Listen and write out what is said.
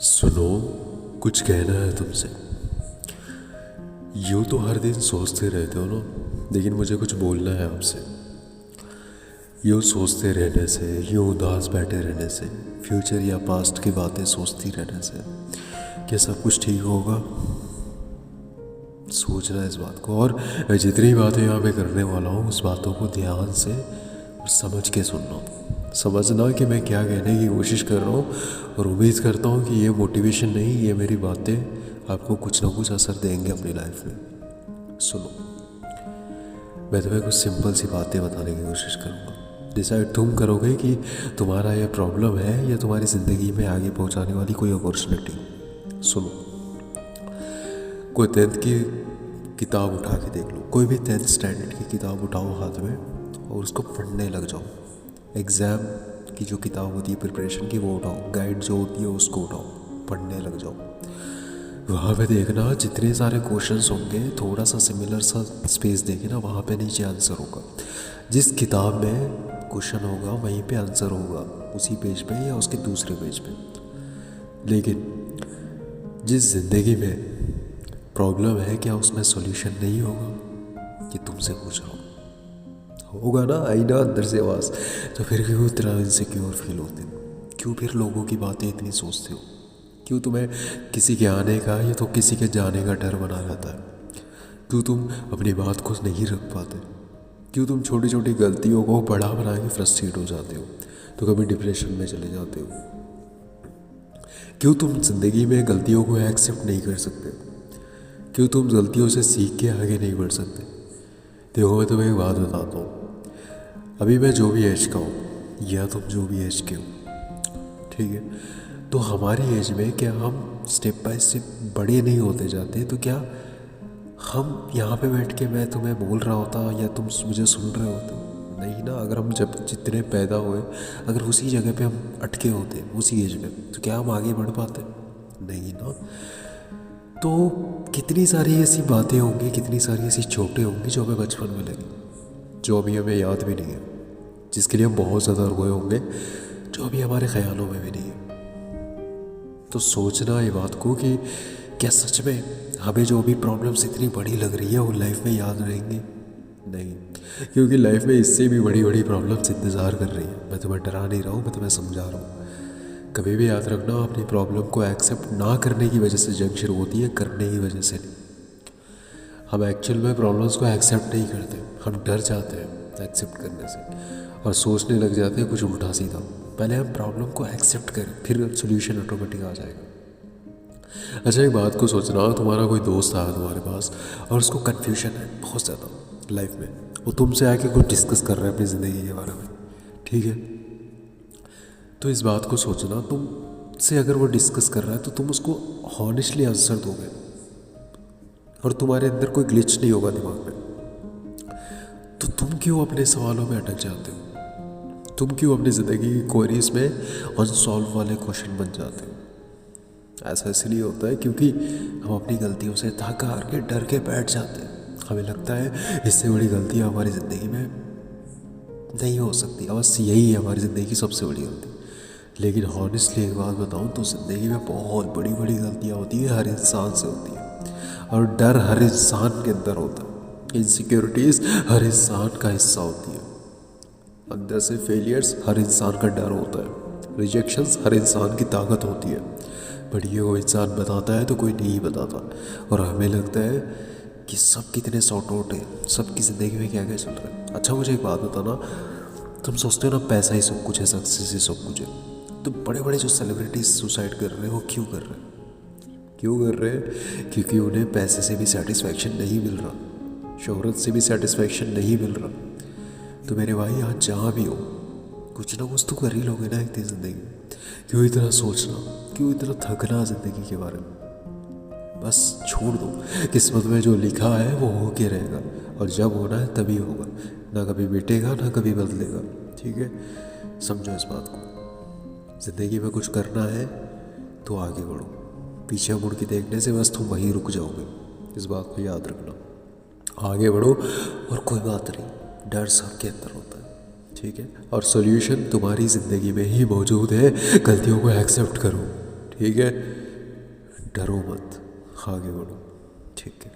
सुनो, कुछ कहना है तुमसे। यूँ तो हर दिन सोचते रहते हो ना, लेकिन मुझे कुछ बोलना है आपसे। यूँ सोचते रहने से, यूँ उदास बैठे रहने से, फ्यूचर या पास्ट की बातें सोचती रहने से क्या सब कुछ ठीक होगा? सोचना इस बात को, और मैं जितनी बातें यहाँ पे करने वाला हूँ उस बातों को ध्यान से और समझ के सुनना। समझना कि मैं क्या कहने की कोशिश कर रहा हूँ, और उम्मीद करता हूँ कि ये मोटिवेशन नहीं, ये मेरी बातें आपको कुछ ना कुछ असर देंगे अपनी लाइफ में। सुनो, मैं तुम्हें कुछ सिंपल सी बातें बताने की कोशिश करूँगा। डिसाइड तुम करोगे कि तुम्हारा यह प्रॉब्लम है या तुम्हारी ज़िंदगी में आगे पहुँचाने वाली कोई अपॉर्चुनिटी। सुनो, कोई 10th की किताब उठा के देख लो, कोई भी 10th स्टैंडर्ड की किताब उठाओ हाथ में और उसको पढ़ने लग जाओ। एग्ज़ाम की जो किताब होती है प्रिपरेशन की वो उठाओ, गाइड जो होती है उसको उठाओ, पढ़ने लग जाओ। वहाँ पे देखना जितने सारे क्वेश्चंस होंगे, थोड़ा सा सिमिलर सा स्पेस देखे ना, वहाँ पे नीचे आंसर होगा। जिस किताब में क्वेश्चन होगा वहीं पे आंसर होगा, उसी पेज पे या उसके दूसरे पेज पे। लेकिन जिस ज़िंदगी में प्रॉब्लम है, क्या उसमें सॉल्यूशन नहीं होगा? ये तुमसे पूछ रहा हूँ। होगा ना, आई ना अंदर से आवाज़। तो फिर क्यों इतना इनसिक्योर फील होते हो? क्यों फिर लोगों की बातें इतनी सोचते हो? क्यों तुम्हें किसी के आने का या तो किसी के जाने का डर बना रहता है? क्यों तुम अपनी बात को नहीं रख पाते? क्यों तुम छोटी छोटी गलतियों को बड़ा बना के फ्रस्ट्रेट हो जाते हो, तो कभी डिप्रेशन में चले जाते हो? क्यों तुम ज़िंदगी में गलतियों को एक्सेप्ट नहीं कर सकते? क्यों तुम गलतियों से सीख के आगे नहीं बढ़ सकते? देखो, मैं तुम्हें एक बात बताता हूँ। अभी मैं जो भी एज का हूँ या तुम जो भी एज के हो, ठीक है, तो हमारी एज में क्या हम स्टेप बाय स्टेप बड़े नहीं होते जाते? तो क्या हम यहाँ पे बैठ के मैं तुम्हें बोल रहा होता या तुम मुझे सुन रहे होते? नहीं ना। अगर हम जब जितने पैदा हुए, अगर उसी जगह पे हम अटके होते उसी एज में, तो क्या हम आगे बढ़ पाते? नहीं ना। तो कितनी सारी ऐसी बातें होंगी, कितनी सारी ऐसी चोटें होंगी जो हमें बचपन में लगी, जो अभी हमें याद भी नहीं है, जिसके लिए हम बहुत ज़्यादा रोए होंगे, जो अभी हमारे ख्यालों में भी नहीं है। तो सोचना ये बात को कि क्या सच में हमें जो अभी प्रॉब्लम्स इतनी बड़ी लग रही है वो लाइफ में याद रहेंगी? नहीं, क्योंकि लाइफ में इससे भी बड़ी बड़ी प्रॉब्लम्स इंतज़ार कर रही है। मैं तुम्हें डरा नहीं रहा हूँ, मैं तुम्हें समझा रहा हूँ। कभी भी याद रखना, अपनी प्रॉब्लम को एक्सेप्ट ना करने की वजह से जंग शुरू होती है, करने की वजह से नहीं। हम एक्चुअल में प्रॉब्लम्स को एक्सेप्ट नहीं करते, हम डर जाते हैं एक्सेप्ट करने से और सोचने लग जाते हैं कुछ उल्टा सीधा। पहले हम प्रॉब्लम को एक्सेप्ट करें, फिर सोल्यूशन ऑटोमेटिक आ जाएगा। अच्छा, एक बात को सोचना, तुम्हारा कोई दोस्त आया तुम्हारे पास और उसको कन्फ्यूजन है बहुत ज़्यादा लाइफ में, वो तुमसे आके कुछ डिस्कस कर रहा है अपनी ज़िंदगी के बारे में, ठीक है? तो इस बात को सोचना, तुमसे अगर वो डिस्कस कर रहा है तो तुम उसको हॉनेस्टली आंसर दोगे और तुम्हारे अंदर कोई ग्लिच नहीं होगा दिमाग में। तो तुम क्यों अपने सवालों में अटक जाते हो? तुम क्यों अपनी ज़िंदगी की क्वेरीज में अनसॉल्व वाले क्वेश्चन बन जाते हो? ऐसा इसलिए होता है क्योंकि हम अपनी गलतियों से थक हार के डर के बैठ जाते हैं। हमें लगता है इससे बड़ी गलतियाँ हमारी ज़िंदगी में नहीं हो सकती, बस यही है हमारी ज़िंदगी की सबसे बड़ी गलती। लेकिन हॉनेस्टली एक बात बताऊँ तो ज़िंदगी में बहुत बड़ी बड़ी गलतियाँ होती है, हर इंसान से होती है, और डर हर इंसान के अंदर होता है। इनसिक्योरिटीज़ हर इंसान का हिस्सा होती है। अंदर से फेलियर्स हर इंसान का डर होता है। रिजेक्शंस हर इंसान की ताकत होती है। बट ये वो इंसान बताता है तो कोई नहीं बताता, और हमें लगता है कि सब कितने सॉर्ट आउट है, सबकी ज़िंदगी में क्या क्या चल रहा है। अच्छा, मुझे एक बात बताना, तुम सोचते हो ना पैसा ही सब कुछ है, सक्सेस ही सब कुछ है, तो बड़े बड़े जो सेलिब्रिटीज सुसाइड कर रहे हैं वो क्यों कर रहे हैं? क्यों कर रहे हैं? क्योंकि उन्हें पैसे से भी सेटिस्फैक्शन नहीं मिल रहा, शोहरत से भी सेटिस्फैक्शन नहीं मिल रहा। तो मेरे भाई, आज जहाँ भी हो, कुछ ना कुछ तो कर ही लोगे ना एक दिन ज़िंदगी में। क्यों इतना सोचना, क्यों इतना थकना ज़िंदगी के बारे में? बस छोड़ दो, किस्मत में जो लिखा है वो हो के रहेगा, और जब होना है तभी होगा, ना कभी मिटेगा ना कभी बदलेगा, ठीक है? समझो इस बात को। ज़िंदगी में कुछ करना है तो आगे बढ़ो, पीछे मुड़ के देखने से बस तुम वहीं रुक जाओगे। इस बात को याद रखना, आगे बढ़ो, और कोई बात नहीं, डर सबके अंदर होता है, ठीक है? और सॉल्यूशन तुम्हारी ज़िंदगी में ही मौजूद है, गलतियों को एक्सेप्ट करो, ठीक है? ठीक है, डरो मत, आगे बढ़ो। ठीक है।